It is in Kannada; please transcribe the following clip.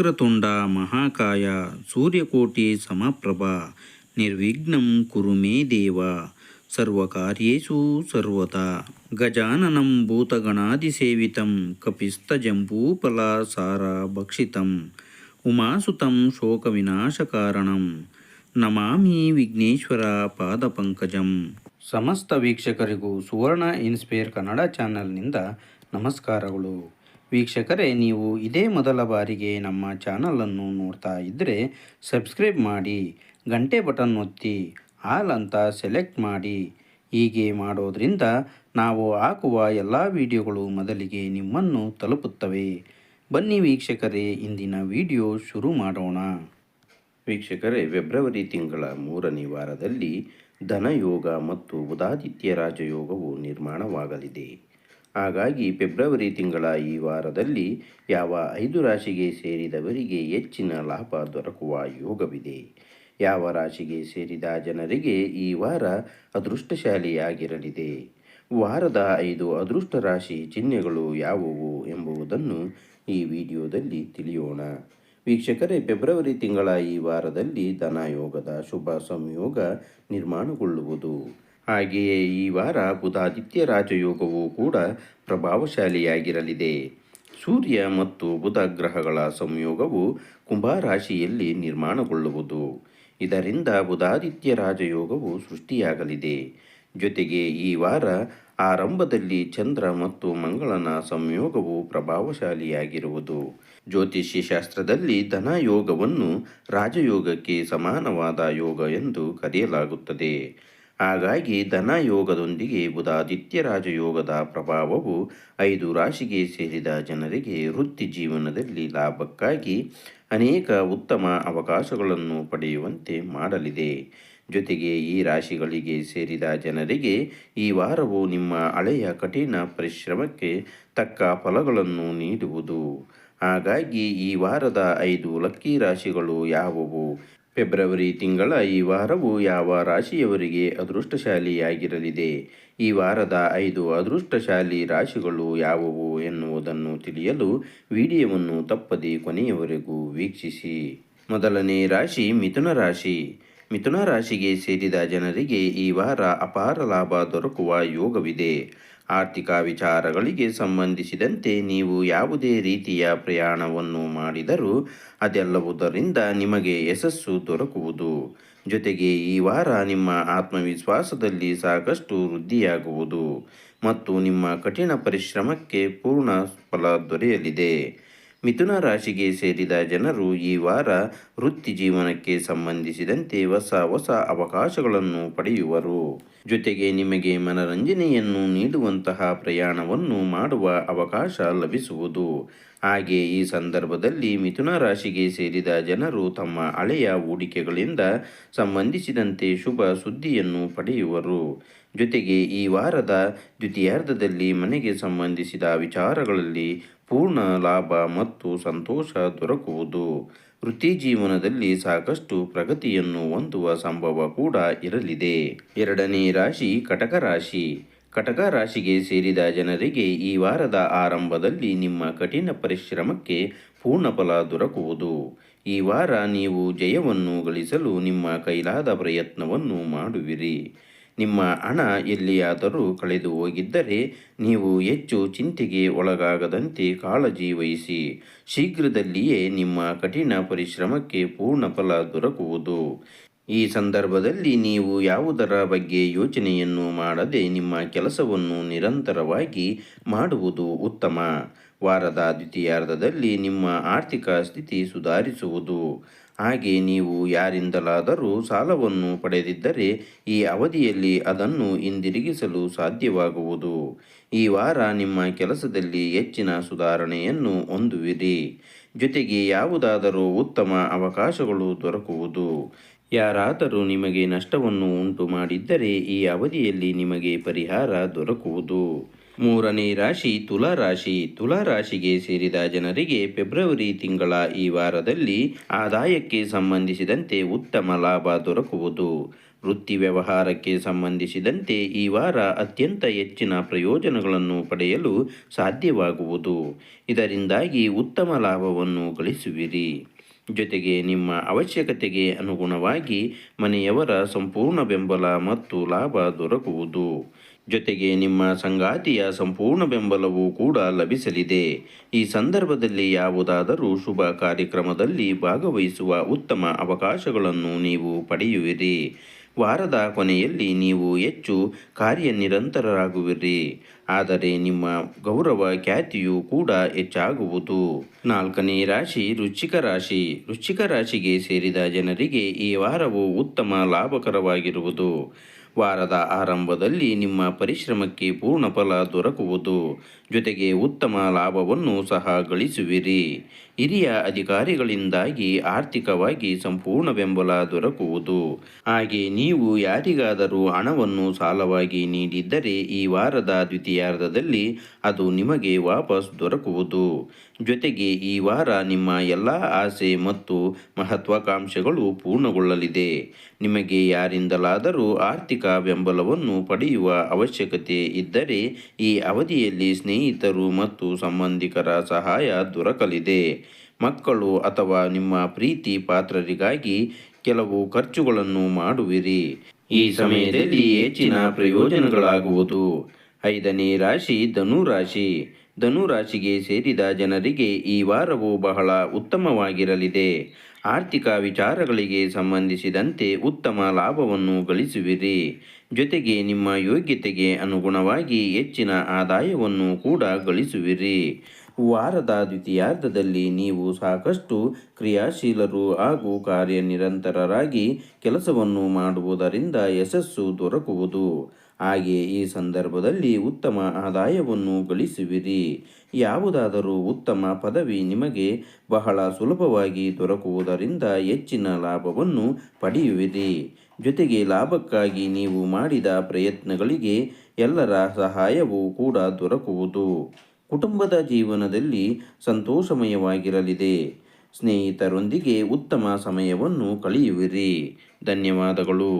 ವಕ್ರತುಂಡ ಮಹಾಕಾಯ ಸೂರ್ಯಕೋಟಿ ಸಮಪ್ರಭ ನಿರ್ವಿಘ್ನಂ ಕುರು ಮೇ ದೇವ ಸರ್ವಕಾರ್ಯೇಷು ಸರ್ವತಾ ಗಜಾನನಂ ಭೂತಗಣಾದಿಸೇವಿತಂ ಕಪಿಸ್ತಜಂಬೂಫಲಸಾರ ಭಕ್ಷಿತಂ ಉಮಾಸುತಂ ಶೋಕವಿನಾಶಕಾರಣಂ ನಮಾಮಿ ವಿಘ್ನೇಶ್ವರ ಪಾದಪಂಕಜಂ. ಸಮಸ್ತ ವೀಕ್ಷಕರಿಗೂ ಸುವರ್ಣ ಇನ್ಸ್ಪೈರ್ ಕನ್ನಡ ಚಾನಲ್ನಿಂದ ನಮಸ್ಕಾರಗಳು. ವೀಕ್ಷಕರೇ, ನೀವು ಇದೇ ಮೊದಲ ಬಾರಿಗೆ ನಮ್ಮ ಚಾನಲನ್ನು ನೋಡ್ತಾ ಇದ್ದರೆ ಸಬ್ಸ್ಕ್ರೈಬ್ ಮಾಡಿ, ಗಂಟೆ ಬಟನ್ ಒತ್ತಿ ಆಲ್ ಅಂತ ಸೆಲೆಕ್ಟ್ ಮಾಡಿ. ಹೀಗೆ ಮಾಡೋದ್ರಿಂದ ನಾವು ಹಾಕುವ ಎಲ್ಲ ವಿಡಿಯೋಗಳು ಮೊದಲಿಗೆ ನಿಮ್ಮನ್ನು ತಲುಪುತ್ತವೆ. ಬನ್ನಿ ವೀಕ್ಷಕರೇ, ಇಂದಿನ ವಿಡಿಯೋ ಶುರು ಮಾಡೋಣ. ವೀಕ್ಷಕರೇ, ಫೆಬ್ರವರಿ ತಿಂಗಳ 3ನೇ ವಾರದಲ್ಲಿ ಧನಯೋಗ ಮತ್ತು ಬುಧಾದಿತ್ಯ ರಾಜಯೋಗವು ನಿರ್ಮಾಣವಾಗಲಿದೆ. ಹಾಗಾಗಿ ಫೆಬ್ರವರಿ ತಿಂಗಳ ಈ ವಾರದಲ್ಲಿ ಯಾವ 5 ರಾಶಿಗೆ ಸೇರಿದವರಿಗೆ ಹೆಚ್ಚಿನ ಲಾಭ ದೊರಕುವ ಯೋಗವಿದೆ. ಯಾವ ರಾಶಿಗೆ ಸೇರಿದ ಜನರಿಗೆ ಈ ವಾರ ಅದೃಷ್ಟಶಾಲಿಯಾಗಿರಲಿದೆ. ವಾರದ 5 ಅದೃಷ್ಟ ರಾಶಿ ಚಿಹ್ನೆಗಳು ಯಾವುವು ಎಂಬುದನ್ನು ಈ ವಿಡಿಯೋದಲ್ಲಿ ತಿಳಿಯೋಣ. ವೀಕ್ಷಕರೇ, ಫೆಬ್ರವರಿ ತಿಂಗಳ ಈ ವಾರದಲ್ಲಿ ಧನಯೋಗದ ಶುಭ ಸಂಯೋಗ ನಿರ್ಮಾಣಗೊಳ್ಳುವುದು. ಹಾಗೆಯೇ ಈ ವಾರ ಬುಧಾದಿತ್ಯ ರಾಜಯೋಗವು ಕೂಡ ಪ್ರಭಾವಶಾಲಿಯಾಗಿರಲಿದೆ. ಸೂರ್ಯ ಮತ್ತು ಬುಧ ಗ್ರಹಗಳ ಸಂಯೋಗವು ಕುಂಭ ರಾಶಿಯಲ್ಲಿ ನಿರ್ಮಾಣಗೊಳ್ಳುವುದು. ಇದರಿಂದ ಬುಧಾದಿತ್ಯ ರಾಜಯೋಗವು ಸೃಷ್ಟಿಯಾಗಲಿದೆ. ಜೊತೆಗೆ ಈ ವಾರ ಆರಂಭದಲ್ಲಿ ಚಂದ್ರ ಮತ್ತು ಮಂಗಳನ ಸಂಯೋಗವು ಪ್ರಭಾವಶಾಲಿಯಾಗಿರುವುದು. ಜ್ಯೋತಿಷ್ಯ ಶಾಸ್ತ್ರದಲ್ಲಿ ಧನಯೋಗವನ್ನು ರಾಜಯೋಗಕ್ಕೆ ಸಮಾನವಾದ ಯೋಗ ಎಂದು ಕರೆಯಲಾಗುತ್ತದೆ. ಹಾಗಾಗಿ ಧನಯೋಗದೊಂದಿಗೆ ಬುಧಾದಿತ್ಯ ರಾಜಯೋಗದ ಪ್ರಭಾವವು 5 ರಾಶಿಗೆ ಸೇರಿದ ಜನರಿಗೆ ವೃತ್ತಿ ಜೀವನದಲ್ಲಿ ಲಾಭಕ್ಕಾಗಿ ಅನೇಕ ಉತ್ತಮ ಅವಕಾಶಗಳನ್ನು ಪಡೆಯುವಂತೆ ಮಾಡಲಿದೆ. ಜೊತೆಗೆ ಈ ರಾಶಿಗಳಿಗೆ ಸೇರಿದ ಜನರಿಗೆ ಈ ವಾರವು ನಿಮ್ಮ ಹಳೆಯ ಕಠಿಣ ಪರಿಶ್ರಮಕ್ಕೆ ತಕ್ಕ ಫಲಗಳನ್ನು ನೀಡುವುದು. ಹಾಗಾಗಿ ಈ ವಾರದ 5 ಲಕ್ಕಿ ರಾಶಿಗಳು ಯಾವುವು? ಫೆಬ್ರವರಿ ತಿಂಗಳ ಈ ವಾರವು ಯಾವ ರಾಶಿಯವರಿಗೆ ಅದೃಷ್ಟಶಾಲಿಯಾಗಿರಲಿದೆ? ಈ ವಾರದ 5 ಅದೃಷ್ಟಶಾಲಿ ರಾಶಿಗಳು ಯಾವುವು ಎನ್ನುವುದನ್ನು ತಿಳಿಯಲು ವಿಡಿಯೋವನ್ನು ತಪ್ಪದೆ ಕೊನೆಯವರೆಗೂ ವೀಕ್ಷಿಸಿ. ಮೊದಲನೇ ರಾಶಿ ಮಿಥುನ ರಾಶಿ. ಮಿಥುನ ರಾಶಿಗೆ ಸೇರಿದ ಜನರಿಗೆ ಈ ವಾರ ಅಪಾರ ಲಾಭ ದೊರಕುವ ಯೋಗವಿದೆ. ಆರ್ಥಿಕ ವಿಚಾರಗಳಿಗೆ ಸಂಬಂಧಿಸಿದಂತೆ ನೀವು ಯಾವುದೇ ರೀತಿಯ ಪ್ರಯಾಣವನ್ನು ಮಾಡಿದರೂ ಅದೆಲ್ಲವುದರಿಂದ ನಿಮಗೆ ಯಶಸ್ಸು ದೊರಕುವುದು. ಜೊತೆಗೆ ಈ ವಾರ ನಿಮ್ಮ ಆತ್ಮವಿಶ್ವಾಸದಲ್ಲಿ ಸಾಕಷ್ಟು ವೃದ್ಧಿಯಾಗುವುದು ಮತ್ತು ನಿಮ್ಮ ಕಠಿಣ ಪರಿಶ್ರಮಕ್ಕೆ ಪೂರ್ಣ ಫಲ ದೊರೆಯಲಿದೆ. ಮಿಥುನ ರಾಶಿಗೆ ಸೇರಿದ ಜನರು ಈ ವಾರ ವೃತ್ತಿ ಜೀವನಕ್ಕೆ ಸಂಬಂಧಿಸಿದಂತೆ ಹೊಸ ಅವಕಾಶಗಳನ್ನು ಪಡೆಯುವರು. ಜೊತೆಗೆ ನಿಮಗೆ ಮನರಂಜನೆಯನ್ನು ನೀಡುವಂತಹ ಪ್ರಯಾಣವನ್ನು ಮಾಡುವ ಅವಕಾಶ ಲಭಿಸುವುದು. ಹಾಗೆ ಈ ಸಂದರ್ಭದಲ್ಲಿ ಮಿಥುನ ರಾಶಿಗೆ ಸೇರಿದ ಜನರು ತಮ್ಮ ಹಳೆಯ ಹೂಡಿಕೆಗಳಿಂದ ಸಂಬಂಧಿಸಿದಂತೆ ಶುಭ ಸುದ್ದಿಯನ್ನು ಪಡೆಯುವರು. ಜೊತೆಗೆ ಈ ವಾರದ ದ್ವಿತೀಯಾರ್ಧದಲ್ಲಿ ಮನೆಗೆ ಸಂಬಂಧಿಸಿದ ವಿಚಾರಗಳಲ್ಲಿ ಪೂರ್ಣ ಲಾಭ ಮತ್ತು ಸಂತೋಷ ದೊರಕುವುದು. ವೃತ್ತಿ ಜೀವನದಲ್ಲಿ ಸಾಕಷ್ಟು ಪ್ರಗತಿಯನ್ನು ಹೊಂದುವ ಸಂಭವ ಕೂಡ ಇರಲಿದೆ. ಎರಡನೇ ರಾಶಿ ಕಟಕ ರಾಶಿ. ಕಟಕ ರಾಶಿಗೆ ಸೇರಿದ ಜನರಿಗೆ ಈ ವಾರದ ಆರಂಭದಲ್ಲಿ ನಿಮ್ಮ ಕಠಿಣ ಪರಿಶ್ರಮಕ್ಕೆ ಪೂರ್ಣ ಫಲ ದೊರಕುವುದು. ಈ ವಾರ ನೀವು ಜಯವನ್ನು ಗಳಿಸಲು ನಿಮ್ಮ ಕೈಲಾದ ಪ್ರಯತ್ನವನ್ನು ಮಾಡುವಿರಿ. ನಿಮ್ಮ ಹಣ ಎಲ್ಲಿಯಾದರೂ ಕಳೆದು ಹೋಗಿದ್ದರೆ ನೀವು ಹೆಚ್ಚು ಚಿಂತೆಗೆ ಒಳಗಾಗದಂತೆ ಕಾಳಜಿ ವಹಿಸಿ. ಶೀಘ್ರದಲ್ಲಿಯೇ ನಿಮ್ಮ ಕಠಿಣ ಪರಿಶ್ರಮಕ್ಕೆ ಪೂರ್ಣ ಫಲ ದೊರಕುವುದು. ಈ ಸಂದರ್ಭದಲ್ಲಿ ನೀವು ಯಾವುದರ ಬಗ್ಗೆ ಯೋಚನೆಯನ್ನು ಮಾಡದೆ ನಿಮ್ಮ ಕೆಲಸವನ್ನು ನಿರಂತರವಾಗಿ ಮಾಡುವುದು ಉತ್ತಮ. ವಾರದ ದ್ವಿತೀಯಾರ್ಧದಲ್ಲಿ ನಿಮ್ಮ ಆರ್ಥಿಕ ಸ್ಥಿತಿ ಸುಧಾರಿಸುವುದು. ಹಾಗೆ ನೀವು ಯಾರಿಂದಲಾದರೂ ಸಾಲವನ್ನು ಪಡೆದಿದ್ದರೆ ಈ ಅವಧಿಯಲ್ಲಿ ಅದನ್ನು ಹಿಂದಿರುಗಿಸಲು ಸಾಧ್ಯವಾಗುವುದು. ಈ ವಾರ ನಿಮ್ಮ ಕೆಲಸದಲ್ಲಿ ಹೆಚ್ಚಿನ ಸುಧಾರಣೆಯನ್ನು ಹೊಂದುವಿರಿ. ಜೊತೆಗೆ ಯಾವುದಾದರೂ ಉತ್ತಮ ಅವಕಾಶಗಳು ದೊರಕುವುದು. ಯಾರಾದರೂ ನಿಮಗೆ ನಷ್ಟವನ್ನು ಉಂಟು ಮಾಡಿದ್ದರೆ ಈ ಅವಧಿಯಲ್ಲಿ ನಿಮಗೆ ಪರಿಹಾರ ದೊರಕುವುದು. ಮೂರನೇ ರಾಶಿ ತುಲಾ ರಾಶಿ. ತುಲಾ ರಾಶಿಗೆ ಸೇರಿದ ಜನರಿಗೆ ಫೆಬ್ರವರಿ ತಿಂಗಳ ಈ ವಾರದಲ್ಲಿ ಆದಾಯಕ್ಕೆ ಸಂಬಂಧಿಸಿದಂತೆ ಉತ್ತಮ ಲಾಭ ದೊರಕುವುದು. ವೃತ್ತಿ ವ್ಯವಹಾರಕ್ಕೆ ಸಂಬಂಧಿಸಿದಂತೆ ಈ ವಾರ ಅತ್ಯಂತ ಹೆಚ್ಚಿನ ಪ್ರಯೋಜನಗಳನ್ನು ಪಡೆಯಲು ಸಾಧ್ಯವಾಗುವುದು. ಇದರಿಂದಾಗಿ ಉತ್ತಮ ಲಾಭವನ್ನು ಗಳಿಸುವಿರಿ. ಜೊತೆಗೆ ನಿಮ್ಮ ಅವಶ್ಯಕತೆಗೆ ಅನುಗುಣವಾಗಿ ಮನೆಯವರ ಸಂಪೂರ್ಣ ಬೆಂಬಲ ಮತ್ತು ಲಾಭ ದೊರಕುವುದು. ಜೊತೆಗೆ ನಿಮ್ಮ ಸಂಗಾತಿಯ ಸಂಪೂರ್ಣ ಬೆಂಬಲವೂ ಕೂಡ ಲಭಿಸಲಿದೆ. ಈ ಸಂದರ್ಭದಲ್ಲಿ ಯಾವುದಾದರೂ ಶುಭ ಕಾರ್ಯಕ್ರಮದಲ್ಲಿ ಭಾಗವಹಿಸುವ ಉತ್ತಮ ಅವಕಾಶಗಳನ್ನು ನೀವು ಪಡೆಯುವಿರಿ. ವಾರದ ಕೊನೆಯಲ್ಲಿ ನೀವು ಹೆಚ್ಚು ಕಾರ್ಯನಿರತರಾಗುವಿರಿ, ಆದರೆ ನಿಮ್ಮ ಗೌರವ ಖ್ಯಾತಿಯೂ ಕೂಡ ಹೆಚ್ಚಾಗುವುದು. ನಾಲ್ಕನೇ ರಾಶಿ ವೃಶ್ಚಿಕ ರಾಶಿ. ವೃಶ್ಚಿಕ ರಾಶಿಗೆ ಸೇರಿದ ಜನರಿಗೆ ಈ ವಾರವು ಉತ್ತಮ ಲಾಭಕರವಾಗಿರುವುದು. ವಾರದ ಆರಂಭದಲ್ಲಿ ನಿಮ್ಮ ಪರಿಶ್ರಮಕ್ಕೆ ಪೂರ್ಣ ಫಲ ದೊರಕುವುದು. ಜೊತೆಗೆ ಉತ್ತಮ ಲಾಭವನ್ನು ಸಹ ಗಳಿಸುವಿರಿ. ಹಿರಿಯ ಅಧಿಕಾರಿಗಳಿಂದಾಗಿ ಆರ್ಥಿಕವಾಗಿ ಸಂಪೂರ್ಣ ಬೆಂಬಲ ದೊರಕುವುದು. ಹಾಗೆ ನೀವು ಯಾರಿಗಾದರೂ ಹಣವನ್ನು ಸಾಲವಾಗಿ ನೀಡಿದ್ದರೆ ಈ ವಾರದ ದ್ವಿತೀಯಾರ್ಧದಲ್ಲಿ ಅದು ನಿಮಗೆ ವಾಪಸ್ ದೊರಕುವುದು. ಜೊತೆಗೆ ಈ ವಾರ ನಿಮ್ಮ ಎಲ್ಲ ಆಸೆ ಮತ್ತು ಮಹತ್ವಾಕಾಂಕ್ಷೆಗಳು ಪೂರ್ಣಗೊಳ್ಳಲಿದೆ. ನಿಮಗೆ ಯಾರಿಂದಲಾದರೂ ಆರ್ಥಿಕ ಬೆಂಬಲವನ್ನು ಪಡೆಯುವ ಅವಶ್ಯಕತೆ ಇದ್ದರೆ ಈ ಅವಧಿಯಲ್ಲಿ ಸ್ನೇಹಿತರು ಮತ್ತು ಸಂಬಂಧಿಕರ ಸಹಾಯ ದೊರಕಲಿದೆ. ಮಕ್ಕಳು ಅಥವಾ ನಿಮ್ಮ ಪ್ರೀತಿ ಪಾತ್ರರಿಗಾಗಿ ಕೆಲವು ಖರ್ಚುಗಳನ್ನು ಮಾಡುವಿರಿ. ಈ ಸಮಯದಲ್ಲಿ ಹೆಚ್ಚಿನ ಪ್ರಯೋಜನಗಳಾಗುವುದು. ಐದನೇ ರಾಶಿ ಧನು ರಾಶಿ. ಧನು ರಾಶಿಗೆ ಸೇರಿದ ಜನರಿಗೆ ಈ ವಾರವು ಬಹಳ ಉತ್ತಮವಾಗಿರಲಿದೆ. ಆರ್ಥಿಕ ವಿಚಾರಗಳಿಗೆ ಸಂಬಂಧಿಸಿದಂತೆ ಉತ್ತಮ ಲಾಭವನ್ನು ಗಳಿಸುವಿರಿ. ಜೊತೆಗೆ ನಿಮ್ಮ ಯೋಗ್ಯತೆಗೆ ಅನುಗುಣವಾಗಿ ಹೆಚ್ಚಿನ ಆದಾಯವನ್ನು ಕೂಡ ಗಳಿಸುವಿರಿ. ವಾರದ ದ್ವಿತೀಯಾರ್ಧದಲ್ಲಿ ನೀವು ಸಾಕಷ್ಟು ಕ್ರಿಯಾಶೀಲರು ಹಾಗೂ ಕಾರ್ಯನಿರತರಾಗಿ ಕೆಲಸವನ್ನು ಮಾಡುವುದರಿಂದ ಯಶಸ್ಸು ದೊರಕುವುದು. ಹಾಗೆ ಈ ಸಂದರ್ಭದಲ್ಲಿ ಉತ್ತಮ ಆದಾಯವನ್ನು ಗಳಿಸುವಿರಿ. ಯಾವುದಾದರೂ ಉತ್ತಮ ಪದವಿ ನಿಮಗೆ ಬಹಳ ಸುಲಭವಾಗಿ ದೊರಕುವುದರಿಂದ ಹೆಚ್ಚಿನ ಲಾಭವನ್ನು ಪಡೆಯುವಿರಿ. ಜೊತೆಗೆ ಲಾಭಕ್ಕಾಗಿ ನೀವು ಮಾಡಿದ ಪ್ರಯತ್ನಗಳಿಗೆ ಎಲ್ಲರ ಸಹಾಯವೂ ಕೂಡ ದೊರಕುವುದು. ಕುಟುಂಬದ ಜೀವನದಲ್ಲಿ ಸಂತೋಷಮಯವಾಗಿರಲಿದೆ. ಸ್ನೇಹಿತರೊಂದಿಗೆ ಉತ್ತಮ ಸಮಯವನ್ನು ಕಳೆಯುವಿರಿ. ಧನ್ಯವಾದಗಳು.